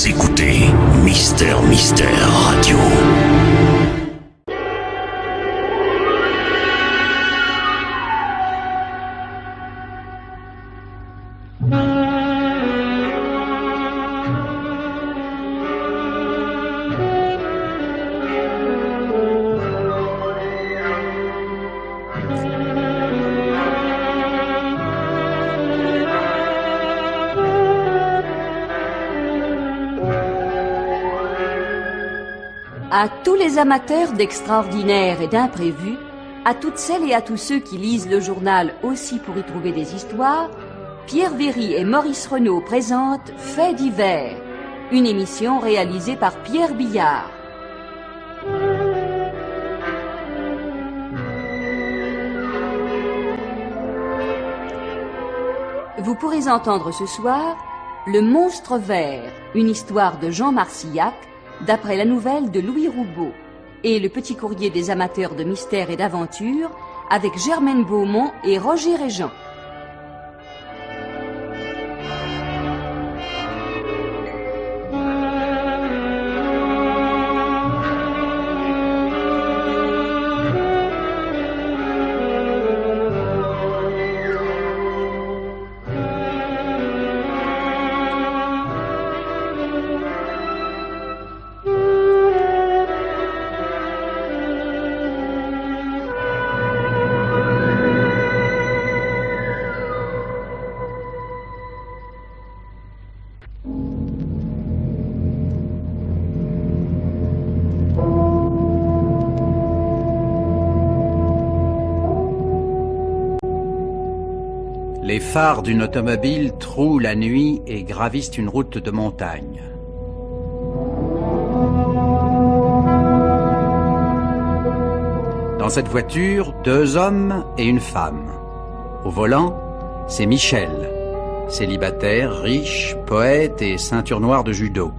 Vous écoutez Mister Radio. À tous les amateurs d'extraordinaire et d'imprévu, à toutes celles et à tous ceux qui lisent le journal aussi pour y trouver des histoires, Pierre Véry et Maurice Renaud présentent Faits divers, une émission réalisée par Pierre Billard. Vous pourrez entendre ce soir Le Monstre Vert, une histoire de Jean Marcillac, d'après la nouvelle de Louis Roubaud, et le petit courrier des amateurs de mystère et d'aventure avec Germaine Beaumont et Roger Régent. Les phares d'une automobile trouent la nuit et gravissent une route de montagne. Dans cette voiture, 2 hommes et une femme. Au volant, c'est Michel, célibataire, riche, poète et ceinture noire de judo.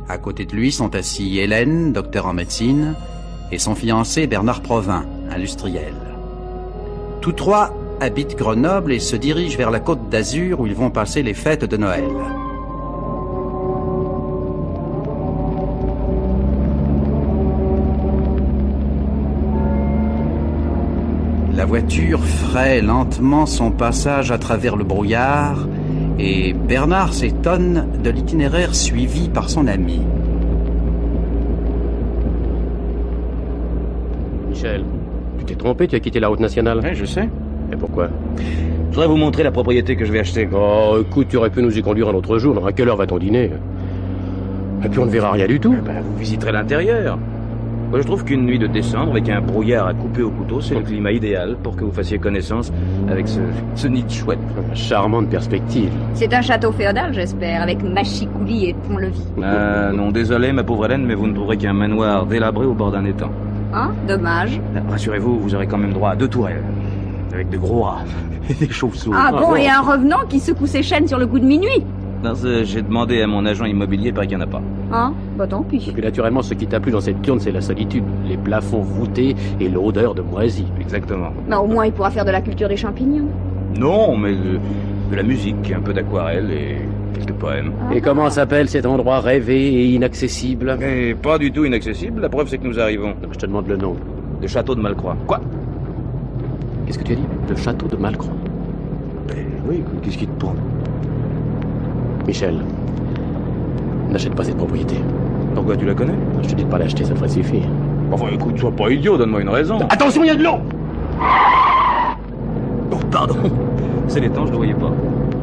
À côté de lui sont assis Hélène, docteur en médecine, et son fiancé Bernard Provin, industriel. Tous 3 habitent Grenoble et se dirigent vers la Côte d'Azur où ils vont passer les fêtes de Noël. La voiture fraye lentement son passage à travers le brouillard et Bernard s'étonne de l'itinéraire suivi par son ami. Michel, tu t'es trompé, tu as quitté la route nationale. Oui, je sais. Et pourquoi? Je voudrais vous montrer la propriété que je vais acheter. Oh, écoute, tu aurais pu nous y conduire un autre jour. À quelle heure va-t-on dîner? Et puis on ne verra rien du tout. Vous visiterez l'intérieur. Moi, je trouve qu'une nuit de décembre, avec un brouillard à couper au couteau, c'est le climat idéal pour que vous fassiez connaissance avec ce nid de chouette. Charmante perspective. C'est un château féodal, j'espère, avec machicoulis et pont-levis. Ah non, désolé, ma pauvre Hélène, mais vous ne trouverez qu'un manoir délabré au bord d'un étang. Ah, dommage. Rassurez-vous, vous aurez quand même droit à 2 tourelles. Avec de gros rats et des chauves-souris. Ah bon, et un revenant qui secoue ses chaînes sur le coup de minuit? Non, j'ai demandé à mon agent immobilier, il paraît qu'il n'y en a pas. Ah, bah tant pis. Et puis naturellement, ce qui t'a plu dans cette turne, c'est la solitude, les plafonds voûtés et l'odeur de moisi. Exactement. Bah au moins il pourra faire de la culture des champignons. Non, mais de la musique, un peu d'aquarelle et quelques poèmes. Ah. Et comment s'appelle cet endroit rêvé et inaccessible? Et pas du tout inaccessible, la preuve c'est que nous arrivons. Donc je te demande le nom. Le château de Malcroix. Quoi? Qu'est-ce que tu as dit? Le château de Malcroix. Oui, qu'est-ce qui te prend? Michel, n'achète pas cette propriété. Pourquoi, tu la connais? Je te dis de pas l'acheter, ça devrait suffire. Enfin, écoute, sois pas idiot, donne-moi une raison. Attention, il y a de l'eau! Oh, pardon. C'est l'étang, je le voyais pas.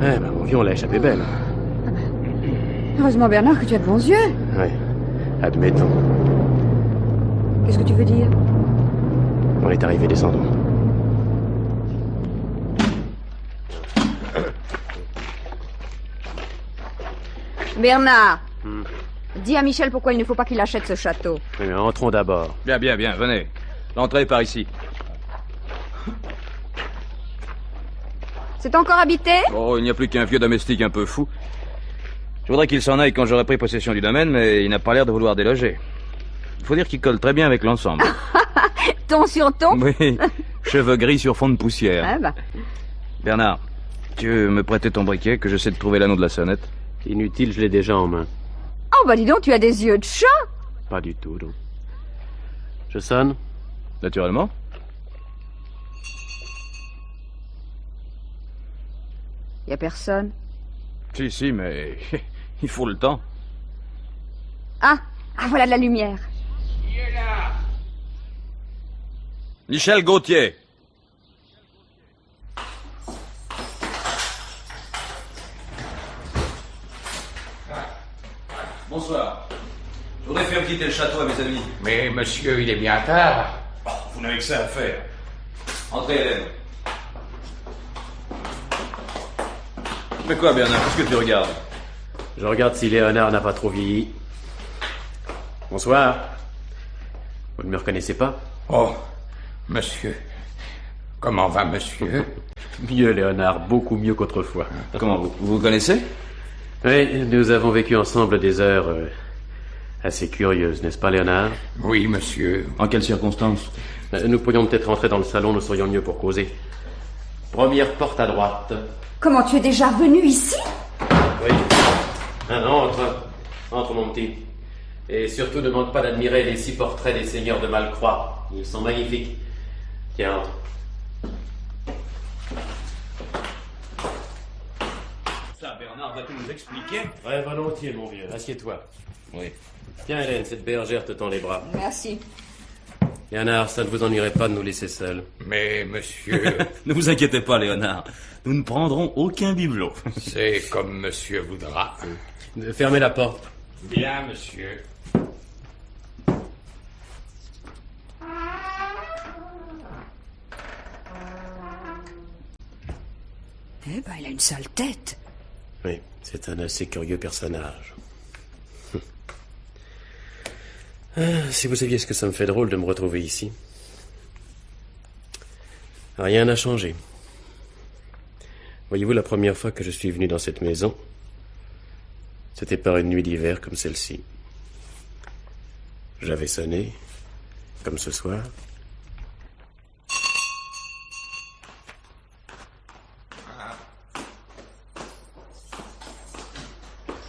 Eh ben, mon vieux, on l'a échappé belle. Heureusement Bernard que tu as de bons yeux. Ouais, admettons. Qu'est-ce que tu veux dire? On est arrivé, descendons. Bernard, dis à Michel pourquoi il ne faut pas qu'il achète ce château. Mais entrons d'abord. Bien, venez. L'entrée est par ici. C'est encore habité? Oh, il n'y a plus qu'un vieux domestique un peu fou. Je voudrais qu'il s'en aille quand j'aurai pris possession du domaine, mais il n'a pas l'air de vouloir déloger. Il faut dire qu'il colle très bien avec l'ensemble. Ton sur ton? Oui, cheveux gris sur fond de poussière. Ah bah. Bernard, tu veux me prêter ton briquet, que j'essaie de trouver l'anneau de la sonnette? Inutile, je l'ai déjà en main. Oh, bah dis donc, tu as des yeux de chat. Pas du tout, donc. Je sonne? Naturellement. Y a personne. Si, mais il faut le temps. Ah, voilà de la lumière. Michel Gauthier. Bonsoir. Je voudrais faire quitter le château à mes amis. Mais monsieur, il est bien tard. Oh, vous n'avez que ça à faire. Entrez, Hélène. Mais quoi, Bernard? Qu'est-ce que tu regardes? Je regarde si Léonard n'a pas trop vieilli. Bonsoir. Vous ne me reconnaissez pas? Oh, monsieur. Comment va, monsieur? Mieux, Léonard, beaucoup mieux qu'autrefois. Comment, vous vous connaissez? Oui, nous avons vécu ensemble des heures assez curieuses, n'est-ce pas, Léonard? Oui, monsieur. En quelles circonstances? Nous pourrions peut-être rentrer dans le salon, nous serions mieux pour causer. Première porte à droite. Comment tu es déjà venu ici? Oui. Entre, mon petit. Et surtout, ne manque pas d'admirer les 6 portraits des seigneurs de Malcroix. Ils sont magnifiques. Tiens, entre. Ça, Bernard, vas-tu nous expliquer? Ouais, volontiers, mon vieux. Assieds-toi. Oui. Tiens, Hélène, cette bergère te tend les bras. Merci. Léonard, ça ne vous ennuierait pas de nous laisser seuls? Mais monsieur, Ne vous inquiétez pas, Léonard. Nous ne prendrons aucun bibelot. c'est comme monsieur voudra. Fermez la porte. Bien, monsieur. Eh ben, il a une sale tête. Oui, c'est un assez curieux personnage. Si vous saviez ce que ça me fait drôle de me retrouver ici. Rien n'a changé. Voyez-vous, la première fois que je suis venu dans cette maison, c'était par une nuit d'hiver comme celle-ci. J'avais sonné, comme ce soir.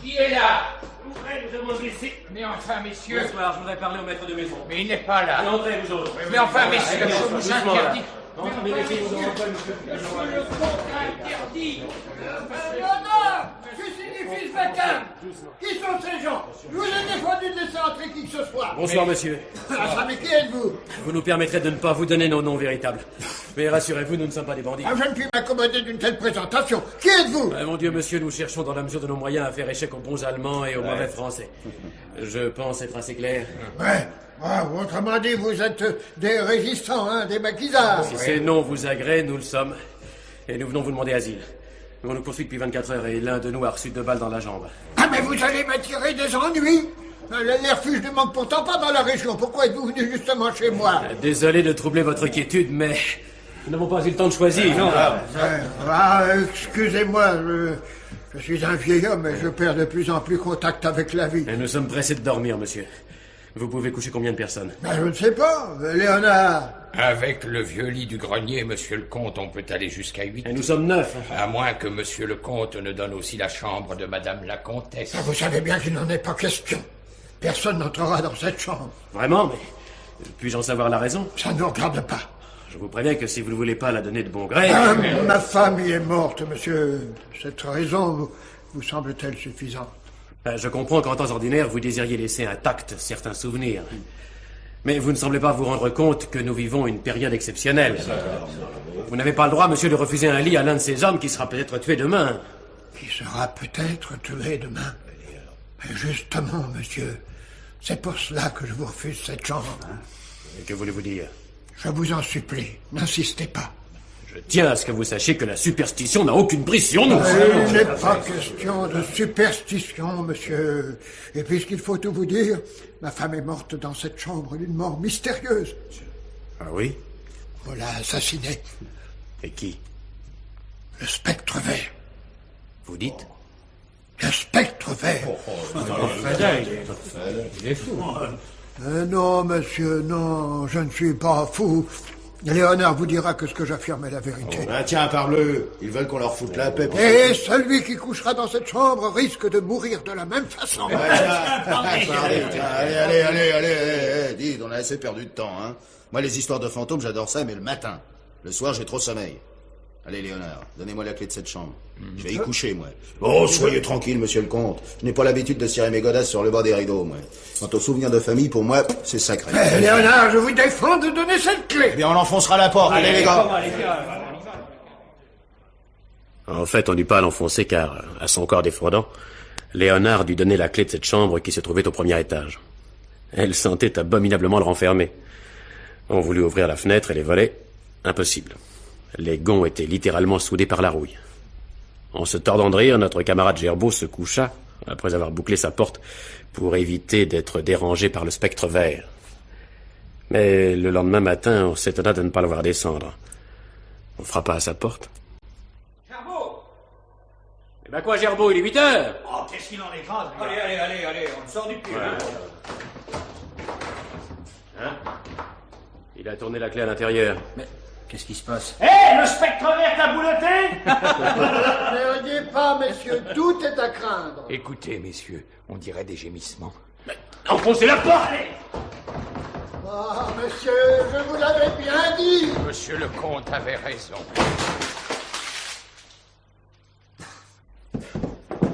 Qui est là? Ouvrez, nous avons ici. Mais enfin, messieurs. Bonsoir, je voudrais parler au maître de maison. Mais il n'est pas là. Entrez, vous autres. Mais enfin, messieurs, je vous interdis. Mais laissez-vous entrer, monsieur. Le comte a interdit. Que signifie ce vacarme? Qui sont ces gens? Je vous ai défendu de laisser entrer qui que ce soit. Bonsoir, monsieur. Ah, mais qui êtes-vous? Vous nous permettrez de ne pas vous donner nos noms véritables. Mais rassurez-vous, nous ne sommes pas des bandits. Ah, je ne puis m'accommoder d'une telle présentation. Qui êtes-vous? Mon Dieu, monsieur, nous cherchons dans la mesure de nos moyens à faire échec aux bons Allemands et aux mauvais Français. Je pense être assez clair. Ouais. Ah, autrement dit, vous êtes des résistants, hein, des maquisards. Si ces noms vous agréent, nous le sommes. Et nous venons vous demander asile. On nous poursuit depuis 24 heures et l'un de nous a reçu 2 balles dans la jambe. Ah, mais vous allez m'attirer des ennuis. Les refuges ne manquent pourtant pas dans la région. Pourquoi êtes-vous venu justement chez moi? Désolé de troubler votre quiétude, mais nous n'avons pas eu le temps de choisir. Excusez-moi, je suis un vieil homme et je perds de plus en plus contact avec la vie. Et nous sommes pressés de dormir, monsieur. Vous pouvez coucher combien de personnes? Je ne sais pas, Léonard. Avec le vieux lit du grenier, monsieur le comte, on peut aller jusqu'à 8. Et nous sommes 9. À moins que monsieur le comte ne donne aussi la chambre de madame la comtesse. Vous savez bien qu'il n'en est pas question. Personne n'entrera dans cette chambre. Vraiment, mais puis-je en savoir la raison? Ça ne nous regarde pas. Je vous préviens que si vous ne voulez pas la donner de bon gré... Ma famille est morte, monsieur. Cette raison vous semble-t-elle suffisante? Je comprends qu'en temps ordinaire, vous désiriez laisser intacts certains souvenirs. Mais vous ne semblez pas vous rendre compte que nous vivons une période exceptionnelle. Vous n'avez pas le droit, monsieur, de refuser un lit à l'un de ces hommes qui sera peut-être tué demain. Qui sera peut-être tué demain? Mais justement, monsieur, c'est pour cela que je vous refuse cette chambre. Et que voulez-vous dire? Je vous en supplie, n'insistez pas. Je tiens à ce que vous sachiez que la superstition n'a aucune prise sur nous. Il n'est pas question de superstition, monsieur. Et puisqu'il faut tout vous dire, ma femme est morte dans cette chambre d'une mort mystérieuse. Ah oui? On l'a assassinée. Et qui? Le spectre vert. Vous dites? Le spectre vert. Il est fou. Non, monsieur, non, je ne suis pas fou. Léonard vous dira que ce que j'affirme est la vérité. Ah tiens, parle-le. Ils veulent qu'on leur foute la paix. Et celui qui couchera dans cette chambre risque de mourir de la même façon. Allez, dites, on a assez perdu de temps, hein. Moi, les histoires de fantômes, j'adore ça, mais le matin. Le soir, j'ai trop sommeil. Allez, Léonard, donnez-moi la clé de cette chambre. Je vais y coucher, moi. Oh, soyez tranquille, monsieur le comte. Je n'ai pas l'habitude de cirer mes godasses sur le bord des rideaux, moi. Quant aux souvenirs de famille, pour moi, c'est sacré. Léonard, je vous défends de donner cette clé. Eh bien, on enfoncera la porte. Allez, les gars. En fait, on n'eut pas à l'enfoncer car, à son corps défendant, Léonard dut donner la clé de cette chambre qui se trouvait au premier étage. Elle sentait abominablement le renfermer. On voulut ouvrir la fenêtre et les volets. Impossible. Les gonds étaient littéralement soudés par la rouille. En se tordant de rire, notre camarade Gerbeau se coucha, après avoir bouclé sa porte, pour éviter d'être dérangé par le spectre vert. Mais le lendemain matin, on s'étonna de ne pas le voir descendre. On frappa à sa porte. Gerbeau! Eh ben quoi, Gerbeau, il est 8 heures! Oh, qu'est-ce qu'il en est grave! Allez, on sort du pied. Hein? Il a tourné la clé à l'intérieur. Mais qu'est-ce qui se passe? Hé, le spectre vert t'a bouloté! Ne riez pas, messieurs, tout est à craindre. Écoutez, messieurs, on dirait des gémissements. Enfoncez la porte! Allez. Ah, monsieur, je vous l'avais bien dit. Monsieur le comte avait raison.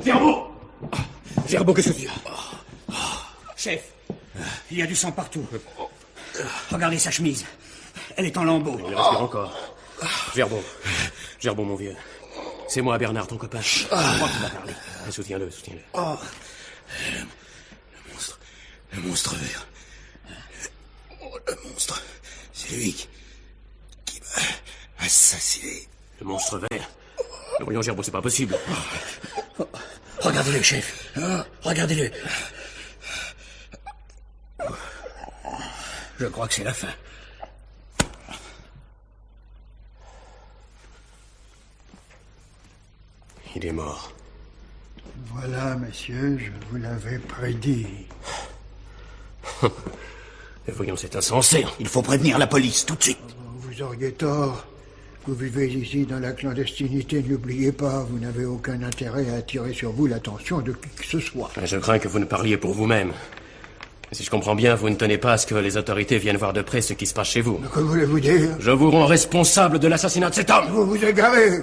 Gerbeau! Gerbeau, qu'est-ce que tu as? Chef, il y a du sang partout. Regardez sa chemise. Elle est en lambeaux. Il respire encore. Gerbeau, mon vieux. C'est moi, Bernard, ton copain. C'est moi qui va parler. Soutiens-le. Oh, le monstre vert. Oh, le monstre. C'est lui qui m'a assassiné. Le monstre vert? Mais voyons, Gerbeau, c'est pas possible. Regardez-le, chef. Regardez-le. Je crois que c'est la fin. Il est mort. Voilà, messieurs, je vous l'avais prédit. Mais voyons, c'est insensé. Il faut prévenir la police tout de suite. Vous auriez tort. Vous vivez ici dans la clandestinité, n'oubliez pas, vous n'avez aucun intérêt à attirer sur vous l'attention de qui que ce soit. Je crains que vous ne parliez pour vous-même. Si je comprends bien, vous ne tenez pas à ce que les autorités viennent voir de près ce qui se passe chez vous. Que voulez-vous dire? Je vous rends responsable de l'assassinat de cet homme. Vous vous égarez.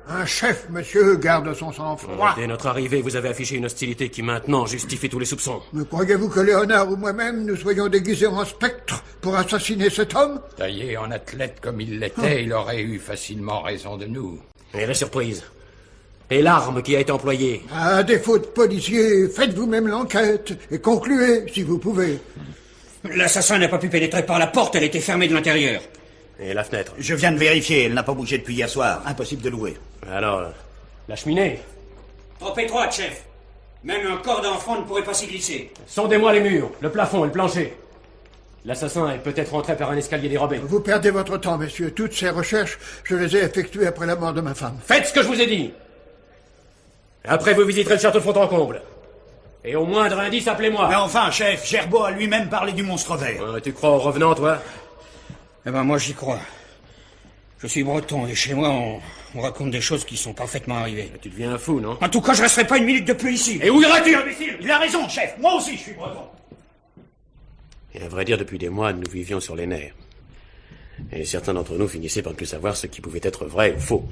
Un chef, monsieur, garde son sang-froid. Dès notre arrivée, vous avez affiché une hostilité qui maintenant justifie tous les soupçons. Mais croyez-vous que Léonard ou moi-même nous soyons déguisés en spectre pour assassiner cet homme? Taillé en athlète comme il l'était, il aurait eu facilement raison de nous. Et la surprise? Et l'arme qui a été employée? À défaut de policier, faites vous-même l'enquête et concluez, si vous pouvez. L'assassin n'a pas pu pénétrer par la porte, elle était fermée de l'intérieur. Et la fenêtre? Je viens de vérifier, elle n'a pas bougé depuis hier soir. Impossible de l'ouvrir. Alors, la cheminée? Trop étroite, chef. Même un corps d'enfant ne pourrait pas s'y glisser. Sondez-moi les murs, le plafond et le plancher. L'assassin est peut-être entré par un escalier dérobé. Vous perdez votre temps, messieurs. Toutes ces recherches, je les ai effectuées après la mort de ma femme. Faites ce que je vous ai dit. Après, vous visiterez le château de Fontencomble. Et au moindre indice, appelez-moi. Mais enfin, chef, Gerbeau a lui-même parlé du monstre vert. Tu crois aux revenants, toi? Eh ben, moi, j'y crois. Je suis breton et chez moi, on raconte des choses qui sont parfaitement arrivées. Tu deviens un fou, non? En tout cas, je resterai pas une minute de plus ici. Et où iras-tu, imbécile? Il a raison, chef. Moi aussi, je suis breton. Et à vrai dire, depuis des mois, nous vivions sur les nerfs. Et certains d'entre nous finissaient par ne plus savoir ce qui pouvait être vrai ou faux.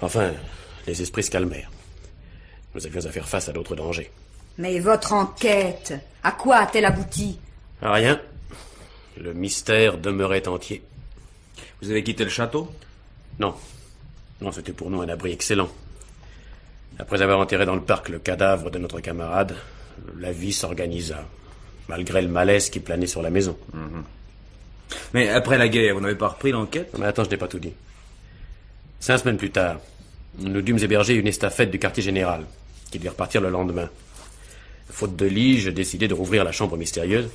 Enfin, les esprits se calmèrent. Nous avions à faire face à d'autres dangers. Mais votre enquête, à quoi a-t-elle abouti? À rien. Le mystère demeurait entier. Vous avez quitté le château? Non. Non, c'était pour nous un abri excellent. Après avoir enterré dans le parc le cadavre de notre camarade, la vie s'organisa, malgré le malaise qui planait sur la maison. Mais après la guerre, vous n'avez pas repris l'enquête? Mais attends, je n'ai pas tout dit. 5 semaines plus tard, nous dûmes héberger une estafette du quartier général, qui devait repartir le lendemain. Faute de lit, je décidai de rouvrir la chambre mystérieuse,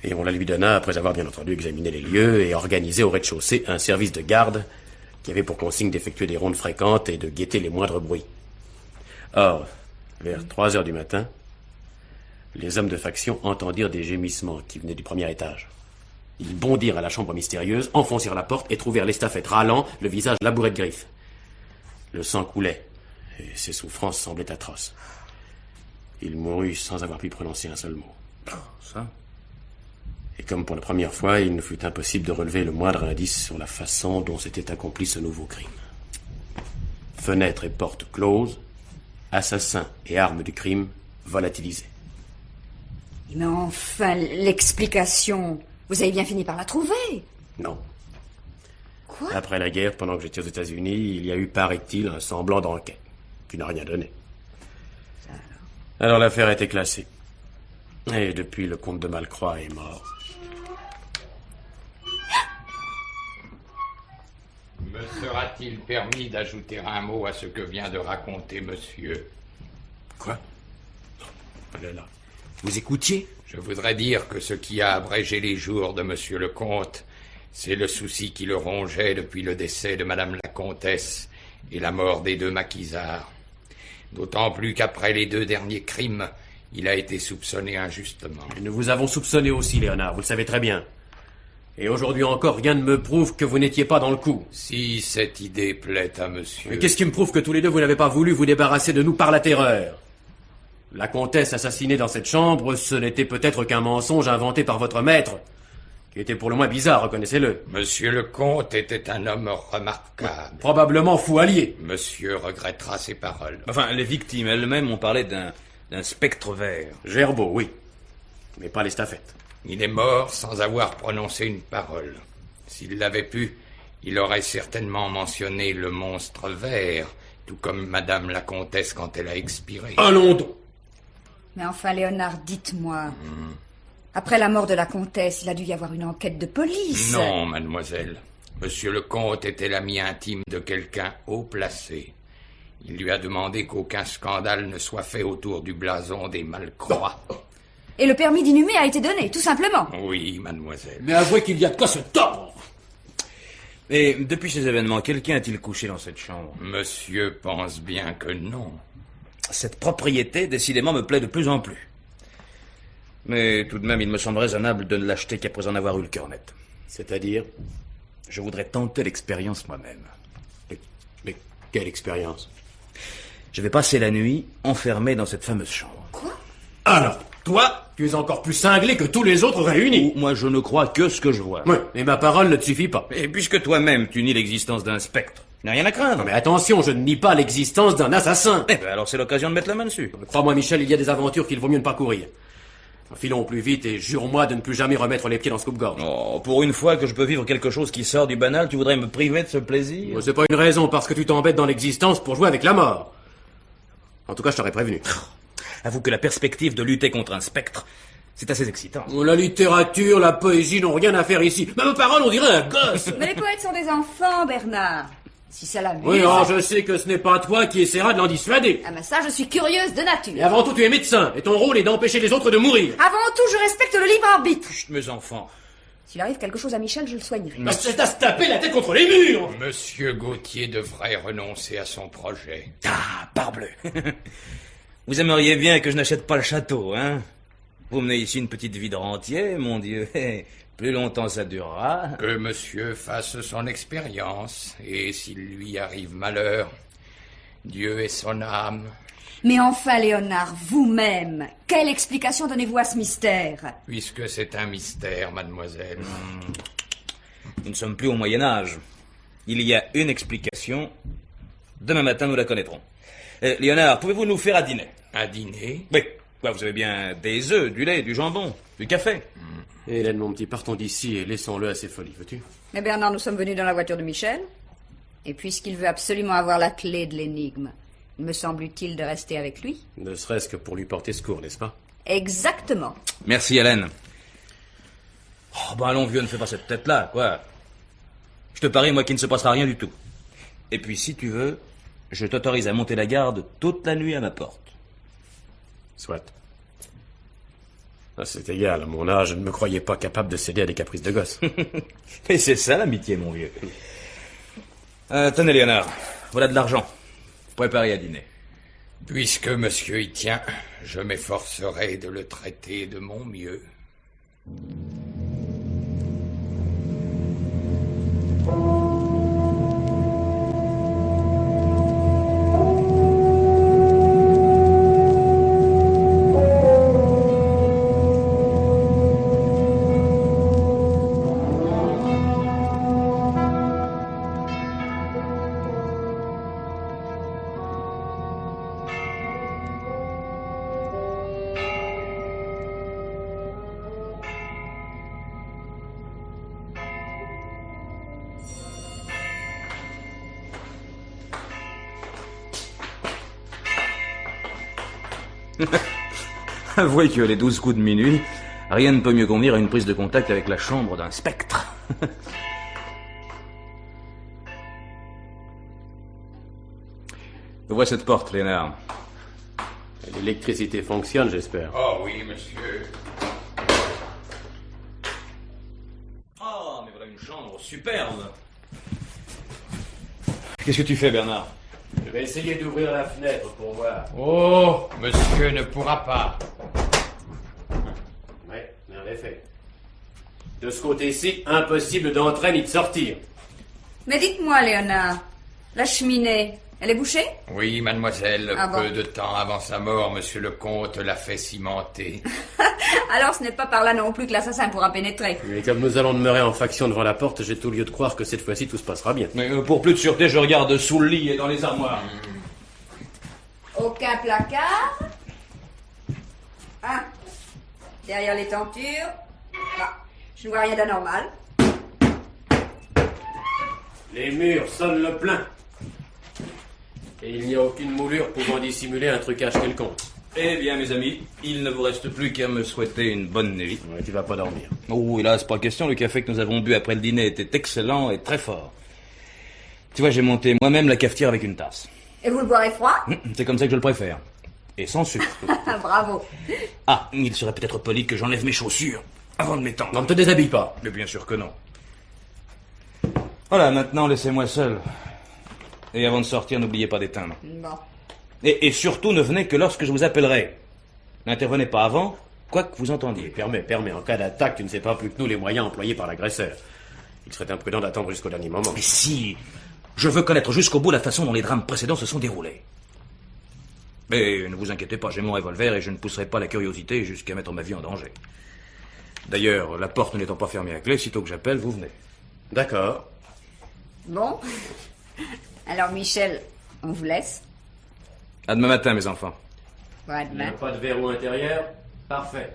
et on la lui donna après avoir bien entendu examiné les lieux et organisé au rez-de-chaussée un service de garde qui avait pour consigne d'effectuer des rondes fréquentes et de guetter les moindres bruits. Or, vers 3 heures du matin, les hommes de faction entendirent des gémissements qui venaient du premier étage. Ils bondirent à la chambre mystérieuse, enfoncèrent la porte et trouvèrent l'estafette râlant, le visage labouré de griffes. Le sang coulait, et ses souffrances semblaient atroces. Il mourut sans avoir pu prononcer un seul mot. Ça? Et comme pour la première fois, il nous fut impossible de relever le moindre indice sur la façon dont s'était accompli ce nouveau crime. Fenêtres et portes closes, assassin et armes du crime volatilisées. Mais enfin, l'explication... Vous avez bien fini par la trouver. Non. Quoi? Après la guerre, pendant que j'étais aux États-Unis, il y a eu, paraît-il, un semblant d'enquête, qui n'a rien donné. Alors l'affaire a été classée. Et depuis, le comte de Malcroix est mort. Me sera-t-il permis d'ajouter un mot à ce que vient de raconter monsieur? Quoi? Elle est là. Vous écoutiez? Je voudrais dire que ce qui a abrégé les jours de monsieur le comte, c'est le souci qui le rongeait depuis le décès de madame la comtesse et la mort des 2 maquisards. D'autant plus qu'après les 2 derniers crimes, il a été soupçonné injustement. Et nous vous avons soupçonné aussi, Léonard, vous le savez très bien. Et aujourd'hui encore, rien ne me prouve que vous n'étiez pas dans le coup. Si cette idée plaît à monsieur... Mais qu'est-ce qui me prouve que tous les deux vous n'avez pas voulu vous débarrasser de nous par la terreur? La comtesse assassinée dans cette chambre, ce n'était peut-être qu'un mensonge inventé par votre maître, qui était pour le moins bizarre, reconnaissez-le. Monsieur le comte était un homme remarquable. Probablement fou allié. Monsieur regrettera ses paroles. Enfin, les victimes elles-mêmes ont parlé d'un spectre vert. Gerbeau, oui. Mais pas l'estafette. Il est mort sans avoir prononcé une parole. S'il l'avait pu, il aurait certainement mentionné le monstre vert, tout comme madame la comtesse quand elle a expiré. Allons donc! Mais enfin, Léonard, dites-moi... Après la mort de la comtesse, il a dû y avoir une enquête de police. Non, mademoiselle. Monsieur le comte était l'ami intime de quelqu'un haut placé. Il lui a demandé qu'aucun scandale ne soit fait autour du blason des Malcroix. Et le permis d'inhumer a été donné, tout simplement. Oui, mademoiselle. Mais avouez qu'il y a de quoi se tordre. Et depuis ces événements, quelqu'un a-t-il couché dans cette chambre? Monsieur pense bien que non. Cette propriété, décidément, me plaît de plus en plus. Mais tout de même, il me semble raisonnable de ne l'acheter qu'après en avoir eu le cœur net. C'est-à-dire? Je voudrais tenter l'expérience moi-même. Mais quelle expérience? Je vais passer la nuit enfermé dans cette fameuse chambre. Quoi? Alors, toi, tu es encore plus cinglé que tous les autres réunis. Moi, je ne crois que ce que je vois. Oui, mais ma parole ne te suffit pas. Et puisque toi-même, tu nies l'existence d'un spectre, tu n'as rien à craindre. Non mais attention, je ne nie pas l'existence d'un assassin. Eh ben alors c'est l'occasion de mettre la main dessus. Crois-moi, Michel, il y a des aventures qu'il vaut mieux ne pas courir. Filons au plus vite et jure-moi de ne plus jamais remettre les pieds dans ce coupe-gorge. Oh, pour une fois que je peux vivre quelque chose qui sort du banal, tu voudrais me priver de ce plaisir? C'est pas une raison parce que tu t'embêtes dans l'existence pour jouer avec la mort. En tout cas, je t'aurais prévenu. Avoue que la perspective de lutter contre un spectre, c'est assez excitant. La littérature, la poésie n'ont rien à faire ici. Même parole, on dirait un gosse. Mais les poètes sont des enfants, Bernard. Si ça l'amuse... Oui, oh, je sais que ce n'est pas toi qui essaieras de l'en dissuader. Ah ben ça, je suis curieuse de nature. Et avant tout, tu es médecin, et ton rôle est d'empêcher les autres de mourir. Avant tout, je respecte le libre arbitre. Chut, mes enfants. S'il arrive quelque chose à Michel, je le soignerai. C'est à se taper la tête contre les murs. Monsieur Gauthier devrait renoncer à son projet. Ah, parbleu. Vous aimeriez bien que je n'achète pas le château, hein? Vous menez ici une petite vie de rentier, mon Dieu. Plus longtemps ça durera. Que monsieur fasse son expérience, et s'il lui arrive malheur, Dieu et son âme. Mais enfin, Léonard, vous-même, quelle explication donnez-vous à ce mystère? Puisque c'est un mystère, mademoiselle. Nous ne sommes plus au Moyen-Âge. Il y a une explication. Demain matin, nous la connaîtrons. Léonard, pouvez-vous nous faire à dîner? À dîner? Oui. Quoi, vous avez bien des œufs, du lait, du jambon, du café. Hélène, mon petit, partons d'ici et laissons-le à ses folies, veux-tu? Mais Bernard, nous sommes venus dans la voiture de Michel. Et puisqu'il veut absolument avoir la clé de l'énigme, il me semble utile de rester avec lui. Ne serait-ce que pour lui porter secours, n'est-ce pas? Exactement. Merci, Hélène. Oh, ben allons, vieux, ne fais pas cette tête-là, quoi. Je te parie, moi, qu'il ne se passera rien du tout. Et puis, si tu veux, je t'autorise à monter la garde toute la nuit à ma porte. Soit. Ah, c'est égal, à mon âge, je ne me croyais pas capable de céder à des caprices de gosse. Mais c'est ça, l'amitié, mon vieux. Tenez, Léonard, voilà de l'argent. Préparez à dîner. Puisque monsieur y tient, je m'efforcerai de le traiter de mon mieux. Avouez que les 12 coups de minuit, rien ne peut mieux convenir à une prise de contact avec la chambre d'un spectre. Ouvre cette porte, Léonard. L'électricité fonctionne, j'espère. Oh oui, monsieur. Oh, mais voilà une chambre superbe. Qu'est-ce que tu fais, Bernard? Je vais essayer d'ouvrir la fenêtre pour voir. Oh, monsieur ne pourra pas. Oui, en effet. De ce côté-ci, impossible d'entrer ni de sortir. Mais dites-moi, Léonard, la cheminée, elle est bouchée? Oui, mademoiselle, Ah bon? peu de temps avant sa mort, monsieur le comte l'a fait cimenter. Alors ce n'est pas par là non plus que l'assassin pourra pénétrer. Mais comme nous allons demeurer en faction devant la porte, j'ai tout lieu de croire que cette fois-ci tout se passera bien. Mais pour plus de sûreté, je regarde sous le lit et dans les armoires. Aucun placard. Ah, derrière les tentures. Ah, je ne vois rien d'anormal. Les murs sonnent le plein. Et il n'y a aucune moulure pouvant dissimuler un trucage quelconque. Eh bien, mes amis, il ne vous reste plus qu'à me souhaiter une bonne nuit. Ouais, tu vas pas dormir. Oh, hélas, pas question. Le café que nous avons bu après le dîner était excellent et très fort. Tu vois, j'ai monté moi-même la cafetière avec une tasse. Et vous le boirez froid? C'est comme ça que je le préfère. Et sans sucre. Bravo. Ah, il serait peut-être poli que j'enlève mes chaussures avant de m'étendre. Non, ne te déshabille pas. Mais bien sûr que non. Voilà, maintenant, laissez-moi seul. Et avant de sortir, n'oubliez pas d'éteindre. Bon. Et surtout, ne venez que lorsque je vous appellerai. N'intervenez pas avant, quoi que vous entendiez. Permets. En cas d'attaque, tu ne sais pas plus que nous les moyens employés par l'agresseur. Il serait imprudent d'attendre jusqu'au dernier moment. Mais si, je veux connaître jusqu'au bout la façon dont les drames précédents se sont déroulés. Mais ne vous inquiétez pas, j'ai mon revolver et je ne pousserai pas la curiosité jusqu'à mettre ma vie en danger. D'ailleurs, la porte n'étant pas fermée à clé, sitôt que j'appelle, vous venez. D'accord. Bon. Alors, Michel, on vous laisse. À demain matin, mes enfants. Bon, à Il n'y a demain. pas de verrou intérieur? Parfait.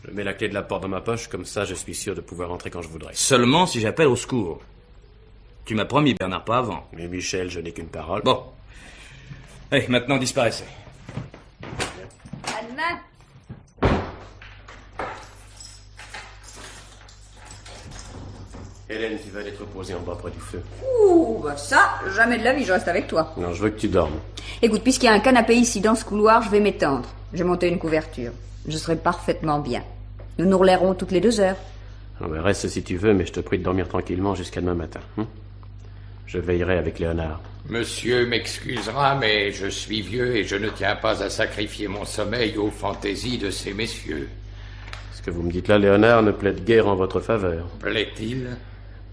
Je mets la clé de la porte dans ma poche, comme ça je suis sûr de pouvoir entrer quand je voudrais. Seulement si j'appelle au secours. Tu m'as promis, Bernard, pas avant. Mais Michel, je n'ai qu'une parole. Bon. Allez, maintenant disparaissez. À demain. Hélène, tu vas aller te reposer en bas près du feu. Ouh, bah ça, jamais de la vie, je reste avec toi. Non, je veux que tu dormes. Écoute, puisqu'il y a un canapé ici dans ce couloir, je vais m'étendre. J'ai monté une couverture. Je serai parfaitement bien. Nous nous relèverons toutes les 2 heures. Non, mais reste si tu veux, mais je te prie de dormir tranquillement jusqu'à demain matin. Je veillerai avec Léonard. Monsieur m'excusera, mais je suis vieux et je ne tiens pas à sacrifier mon sommeil aux fantaisies de ces messieurs. Ce que vous me dites là, Léonard, ne plaide guère en votre faveur. Plaît-il?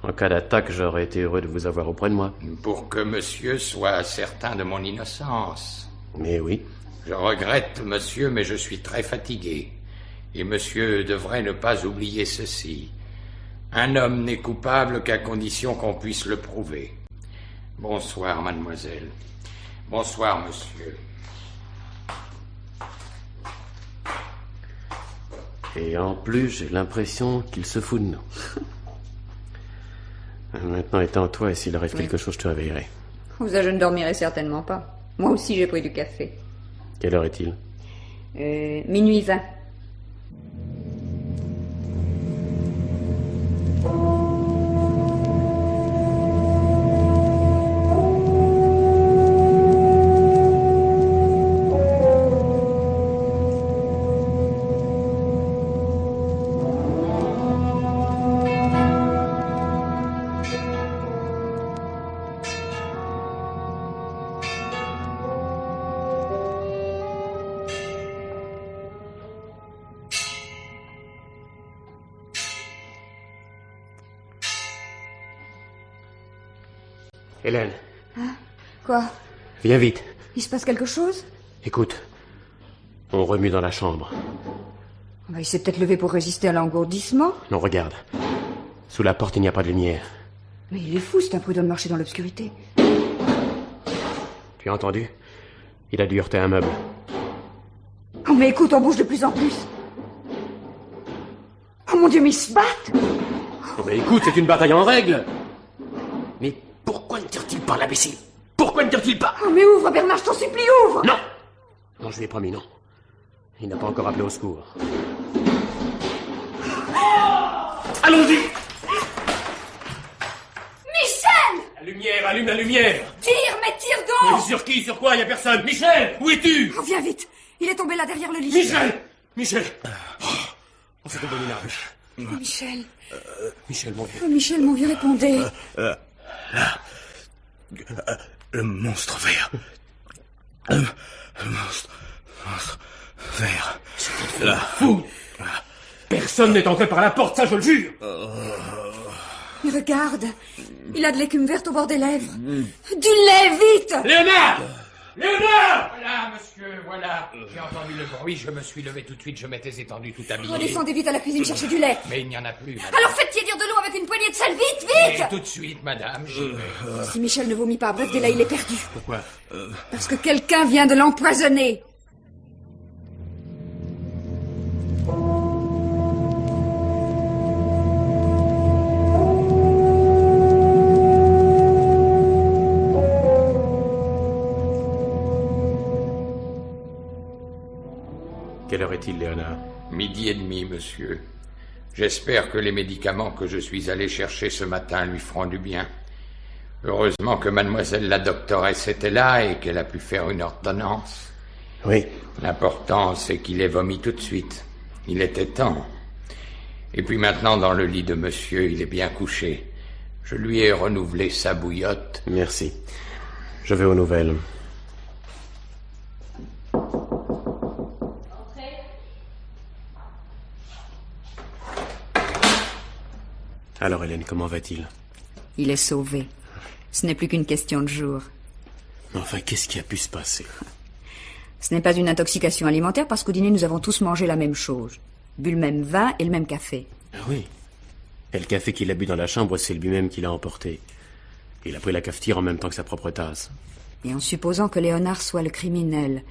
En cas d'attaque, j'aurais été heureux de vous avoir auprès de moi. Pour que monsieur soit certain de mon innocence. Mais oui. Je regrette, monsieur, mais je suis très fatigué. Et monsieur devrait ne pas oublier ceci. Un homme n'est coupable qu'à condition qu'on puisse le prouver. Bonsoir, mademoiselle. Bonsoir, monsieur. Et en plus, j'ai l'impression qu'il se fout de nous. Maintenant, étends-toi, et s'il arrive quelque chose, je te réveillerai. Vous, je ne dormirai certainement pas. Moi aussi, j'ai pris du café. Quelle heure est-il? Minuit 20. Hélène, Quoi? viens vite. Il se passe quelque chose? Écoute, on remue dans la chambre. Bah, il s'est peut-être levé pour résister à l'engourdissement. Non, regarde. Sous la porte, il n'y a pas de lumière. Mais il est fou, c'est imprudent de marcher dans l'obscurité. Tu as entendu? Il a dû heurter un meuble. Oh, mais écoute, on bouge de plus en plus. Oh mon Dieu, mais ils se battent! Oh, mais écoute, c'est une bataille en règle. Mais pourquoi ne tire-t-il pas, l'imbécile? Pourquoi ne tire-t-il pas? Oh, mais ouvre, Bernard, je t'en supplie, ouvre! Non! Non, je lui ai promis, non. Il n'a pas encore appelé au secours. Allons-y! Michel! La lumière, allume la lumière! Tire, mais tire Mais donc! sur qui? Sur quoi? Y a personne! Michel! Où es-tu? Oh, viens vite! Il est tombé là derrière le lit. Michel! Michel! Oh, c'est abominable. Oh, Michel. Michel, mon vieux. Oh, Michel, mon vieux, répondez. Le monstre vert. Le monstre vert. Là. Fou! Personne n'est entré par la porte, ça je le jure! Mais regarde, il a de l'écume verte au bord des lèvres. Du lait, vite! Léonard! Léonard! Voilà, monsieur, voilà. J'ai entendu le bruit, je me suis levé tout de suite, je m'étais étendu tout habillé. Redescendez vite à la cuisine chercher du lait. Mais il n'y en a plus, madame. Alors faites tiédir de l'eau avec une poignée de sel, vite, Et vite! tout de suite, madame, j'y vais. Si Michel ne vomit pas, bref, dès là, il est perdu. Pourquoi? Parce que quelqu'un vient de l'empoisonner. Quelle heure est-il, Léonard? 12h30, monsieur. J'espère que les médicaments que je suis allé chercher ce matin lui feront du bien. Heureusement que mademoiselle la doctoresse était là et qu'elle a pu faire une ordonnance. Oui. L'important, c'est qu'il ait vomi tout de suite. Il était temps. Et puis maintenant, dans le lit de monsieur, il est bien couché. Je lui ai renouvelé sa bouillotte. Merci. Je vais aux nouvelles. Alors, Hélène, comment va-t-il? Il est sauvé. Ce n'est plus qu'une question de jours. Mais enfin, qu'est-ce qui a pu se passer? Ce n'est pas une intoxication alimentaire parce qu'au dîner, nous avons tous mangé la même chose. Bu le même vin et le même café. Ah oui. Et le café qu'il a bu dans la chambre, c'est lui-même qui l'a emporté. Il a pris la cafetière en même temps que sa propre tasse. Et en supposant que Léonard soit le criminel,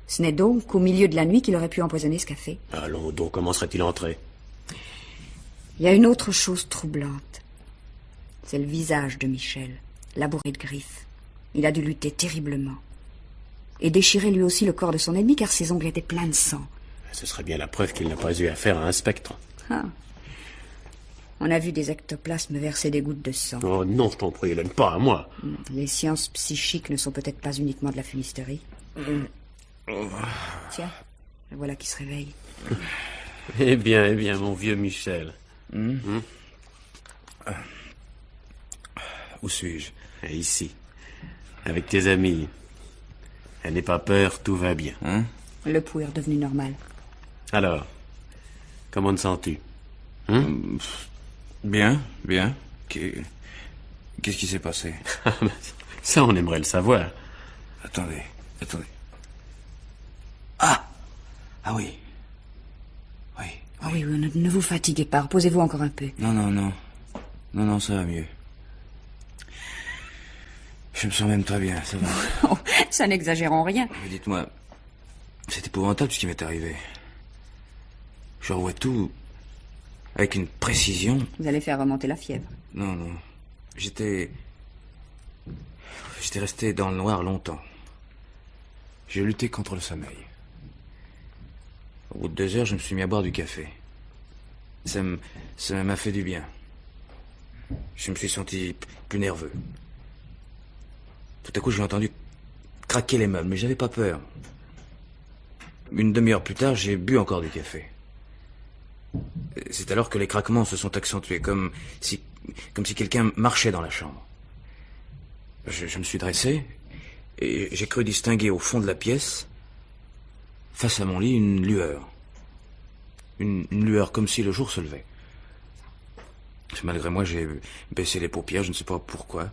ce n'est donc qu'au milieu de la nuit qu'il aurait pu empoisonner ce café. Allons donc, comment serait-il entré? Il y a une autre chose troublante. C'est le visage de Michel, labouré de griffes. Il a dû lutter terriblement. Et déchirer lui aussi le corps de son ennemi, car ses ongles étaient pleins de sang. Ce serait bien la preuve qu'il n'a pas eu affaire à un spectre. Ah. On a vu des ectoplasmes verser des gouttes de sang. Oh non, je t'en prie, Hélène, pas à moi. Les sciences psychiques ne sont peut-être pas uniquement de la fumisterie. Tiens, le voilà qui se réveille. Eh bien, mon vieux Michel. Où suis-je? Ici, avec tes amis. Elle n'aie pas peur, tout va bien. Le pouls est redevenu normal. Alors, comment te sens-tu? Bien. Qu'est-ce qui s'est passé? Ça, on aimerait le savoir. Attendez. Ah oui. Ah oui, ne vous fatiguez pas. Reposez-vous encore un peu. Non, ça va mieux. Je me sens même très bien, ça va. Oh, ça n'exagérons rien. Mais dites-moi, c'est épouvantable ce qui m'est arrivé. Je revois tout avec une précision. Vous allez faire remonter la fièvre. Non. J'étais resté dans le noir longtemps. J'ai lutté contre le sommeil. Au bout de 2 heures, je me suis mis à boire du café. Ça m'a fait du bien. Je me suis senti plus nerveux. Tout à coup, j'ai entendu craquer les meubles, mais j'avais pas peur. Une demi-heure plus tard, j'ai bu encore du café. C'est alors que les craquements se sont accentués, comme si quelqu'un marchait dans la chambre. Je me suis dressé, et j'ai cru distinguer au fond de la pièce, face à mon lit, une lueur. Une lueur comme si le jour se levait. Malgré moi, j'ai baissé les paupières, je ne sais pas pourquoi.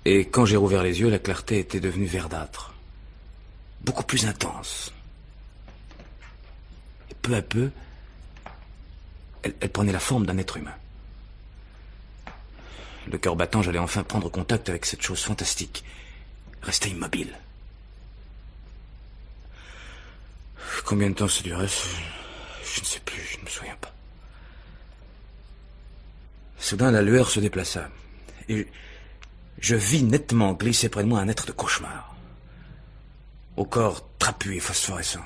Et quand j'ai rouvert les yeux, la clarté était devenue verdâtre. Beaucoup plus intense. Et peu à peu, elle prenait la forme d'un être humain. Le cœur battant, j'allais enfin prendre contact avec cette chose fantastique. Rester immobile. Combien de temps ça durait? Je ne sais plus, je ne me souviens pas. Soudain, la lueur se déplaça. Et je vis nettement glisser près de moi un être de cauchemar. au corps trapu et phosphorescent,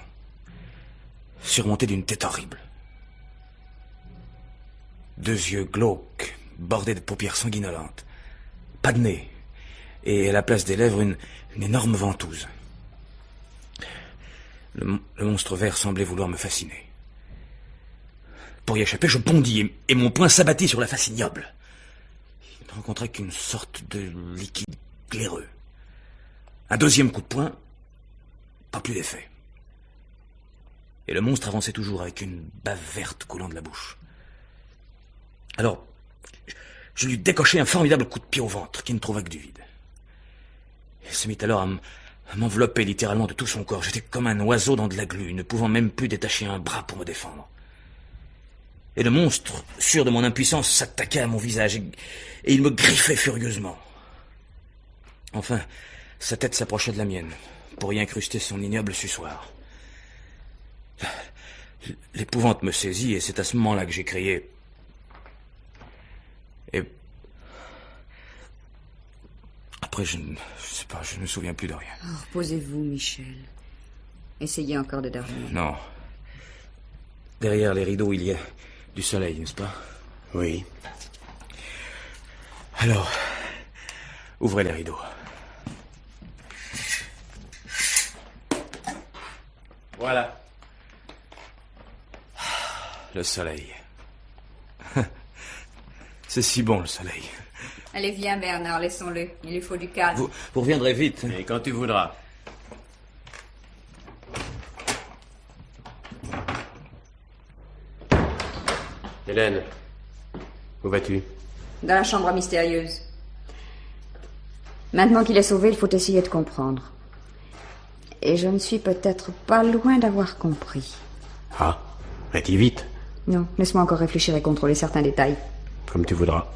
surmonté d'une tête horrible. 2 yeux glauques, bordés de paupières sanguinolentes, pas de nez, et à la place des lèvres, une énorme ventouse. Le monstre vert semblait vouloir me fasciner. Pour y échapper, je bondis et mon poing s'abattit sur la face ignoble. Il ne rencontrait qu'une sorte de liquide glaireux. Un 2e coup de poing, pas plus d'effet. Et le monstre avançait toujours avec une bave verte coulant de la bouche. Alors, je lui décochai un formidable coup de pied au ventre qui ne trouva que du vide. Il se mit alors à m'envelopper littéralement de tout son corps. J'étais comme un oiseau dans de la glu, ne pouvant même plus détacher un bras pour me défendre. Et le monstre, sûr de mon impuissance, s'attaquait à mon visage et il me griffait furieusement. Enfin, sa tête s'approcha de la mienne pour y incruster son ignoble suçoir. L'épouvante me saisit et c'est à ce moment-là que j'ai crié. Et après, je ne sais pas, je ne me souviens plus de rien. Oh, reposez-vous, Michel. Essayez encore de dormir. Non. Derrière les rideaux, il y a du soleil, n'est-ce pas? Oui. Alors, ouvrez les rideaux. Voilà. Le soleil. C'est si bon, le soleil. Allez, viens, Bernard, laissons-le. Il lui faut du calme. Vous reviendrez vite. Et quand tu voudras. Hélène, où vas-tu? Dans la chambre mystérieuse. Maintenant qu'il est sauvé, il faut essayer de comprendre. Et je ne suis peut-être pas loin d'avoir compris. Ah, vas-y vite. Non, laisse-moi encore réfléchir et contrôler certains détails. Comme tu voudras.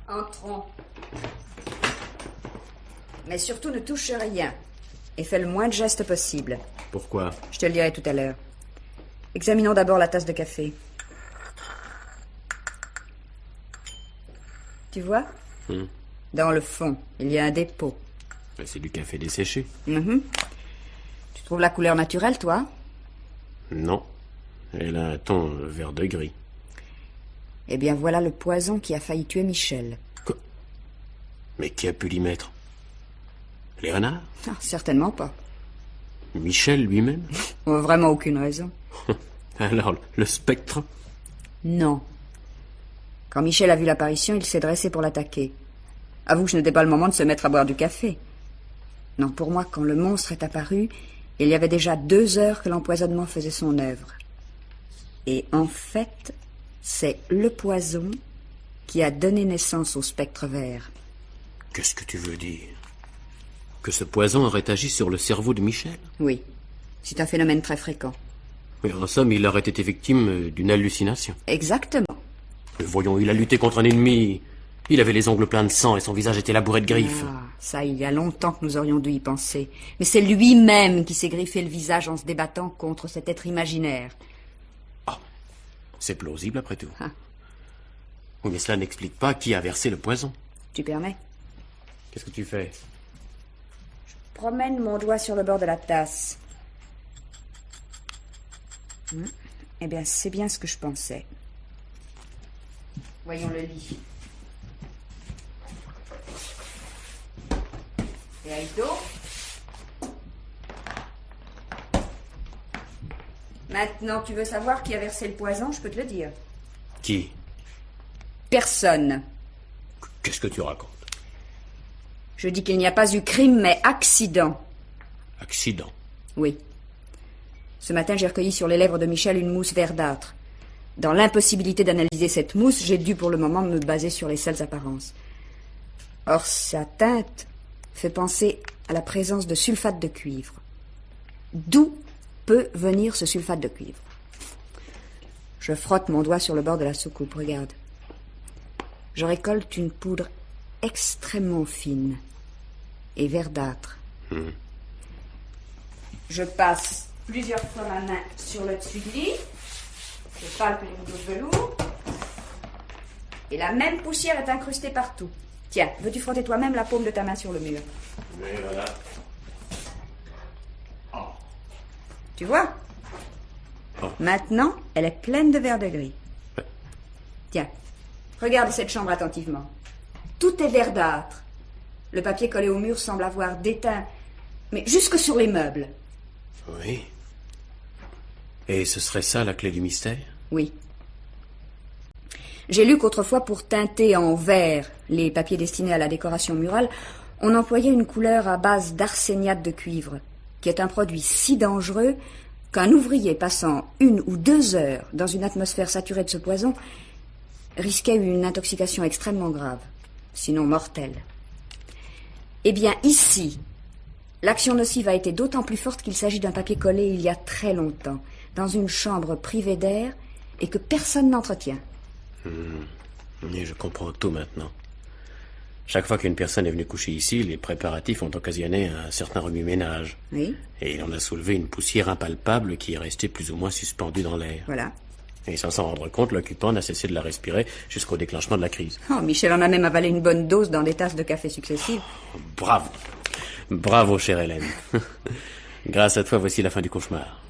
Entrons. Mais surtout ne touche rien. Et fais le moins de gestes possible. Pourquoi? Je te le dirai tout à l'heure. Examinons d'abord la tasse de café. Tu vois? Dans le fond, il y a un dépôt. C'est du café desséché. Tu trouves la couleur naturelle, toi? Non. Elle a un ton vert de gris. Eh bien, voilà le poison qui a failli tuer Michel. Quoi? Mais qui a pu l'y mettre? Léonard? Ah, certainement pas. Michel lui-même? Vraiment aucune raison. Alors, le spectre? Non. Quand Michel a vu l'apparition, il s'est dressé pour l'attaquer. Avoue que ce n'était pas le moment de se mettre à boire du café. Non, pour moi, quand le monstre est apparu, il y avait déjà 2 heures que l'empoisonnement faisait son œuvre. Et en fait, c'est le poison qui a donné naissance au spectre vert. Qu'est-ce que tu veux dire? Que ce poison aurait agi sur le cerveau de Michel? Oui, c'est un phénomène très fréquent. Oui, en somme, il aurait été victime d'une hallucination. Exactement. Mais voyons, il a lutté contre un ennemi. Il avait les ongles pleins de sang et son visage était labouré de griffes. Ah, ça, il y a longtemps que nous aurions dû y penser. Mais c'est lui-même qui s'est griffé le visage en se débattant contre cet être imaginaire. Ah, c'est plausible après tout. Ah. Oui, mais cela n'explique pas qui a versé le poison. Tu permets? Qu'est-ce que tu fais? Promène mon doigt sur le bord de la tasse. Eh bien, c'est bien ce que je pensais. Voyons le lit. Et avec d'eau. Maintenant, tu veux savoir qui a versé le poison, je peux te le dire. Qui? Personne. Qu'est-ce que tu racontes? Je dis qu'il n'y a pas eu crime, mais accident. Accident? Oui. Ce matin, j'ai recueilli sur les lèvres de Michel une mousse verdâtre. Dans l'impossibilité d'analyser cette mousse, j'ai dû pour le moment me baser sur les seules apparences. Or, sa teinte fait penser à la présence de sulfate de cuivre. D'où peut venir ce sulfate de cuivre? Je frotte mon doigt sur le bord de la soucoupe, regarde. Je récolte une poudre extrêmement fine et verdâtre. Je passe plusieurs fois ma main sur le dessus du lit. Je palpe les rideaux de velours. Et la même poussière est incrustée partout. Tiens, veux-tu frotter toi-même la paume de ta main sur le mur? Oui, voilà. Tu vois? Oh. Maintenant, elle est pleine de vert de gris. Tiens, regarde cette chambre attentivement. Tout est verdâtre. Le papier collé au mur semble avoir déteint, mais jusque sur les meubles. Oui. Et ce serait ça la clé du mystère? Oui. J'ai lu qu'autrefois, pour teinter en vert les papiers destinés à la décoration murale, on employait une couleur à base d'arséniate de cuivre, qui est un produit si dangereux qu'un ouvrier passant 1 ou 2 heures dans une atmosphère saturée de ce poison risquait une intoxication extrêmement grave, sinon mortelle. Eh bien, ici, l'action nocive a été d'autant plus forte qu'il s'agit d'un papier collé il y a très longtemps, dans une chambre privée d'air et que personne n'entretient. Et je comprends tout maintenant. Chaque fois qu'une personne est venue coucher ici, les préparatifs ont occasionné un certain remue-ménage. Oui. Et il en a soulevé une poussière impalpable qui est restée plus ou moins suspendue dans l'air. Voilà. Et sans s'en rendre compte, l'occupant n'a cessé de la respirer jusqu'au déclenchement de la crise. Oh, Michel en a même avalé une bonne dose dans des tasses de café successives. Bravo. Bravo, chère Hélène. Grâce à toi, voici la fin du cauchemar.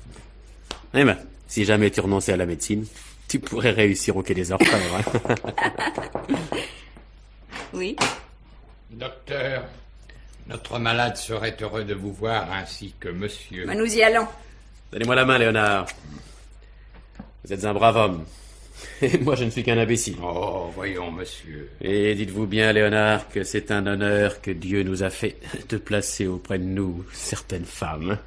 Eh ben, si jamais tu renonçais à la médecine, tu pourrais réussir au Quai des Orfèvres. Oui. Docteur, notre malade serait heureux de vous voir, ainsi que monsieur. Ben, nous y allons. Donnez-moi la main, Léonard. Vous êtes un brave homme. Et moi, je ne suis qu'un imbécile. Oh, voyons, monsieur. Et dites-vous bien, Léonard, que c'est un honneur que Dieu nous a fait de placer auprès de nous certaines femmes.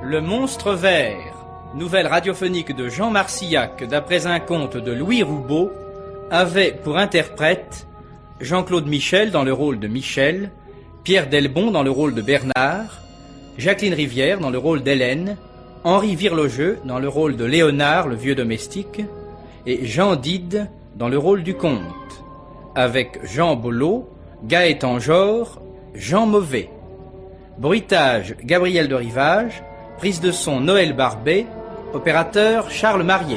Le monstre vert, nouvelle radiophonique de Jean Marcillac d'après un conte de Louis Roubaud, avait pour interprète Jean-Claude Michel dans le rôle de Michel, Pierre Delbon dans le rôle de Bernard, Jacqueline Rivière dans le rôle d'Hélène, Henri Virlogeux dans le rôle de Léonard le vieux domestique, et Jean Dide dans le rôle du comte, avec Jean Bollot, Gaëtan Jor, Jean Mauvais. Bruitage Gabriel de Rivage, prise de son Noël Barbet, opérateur Charles Marié.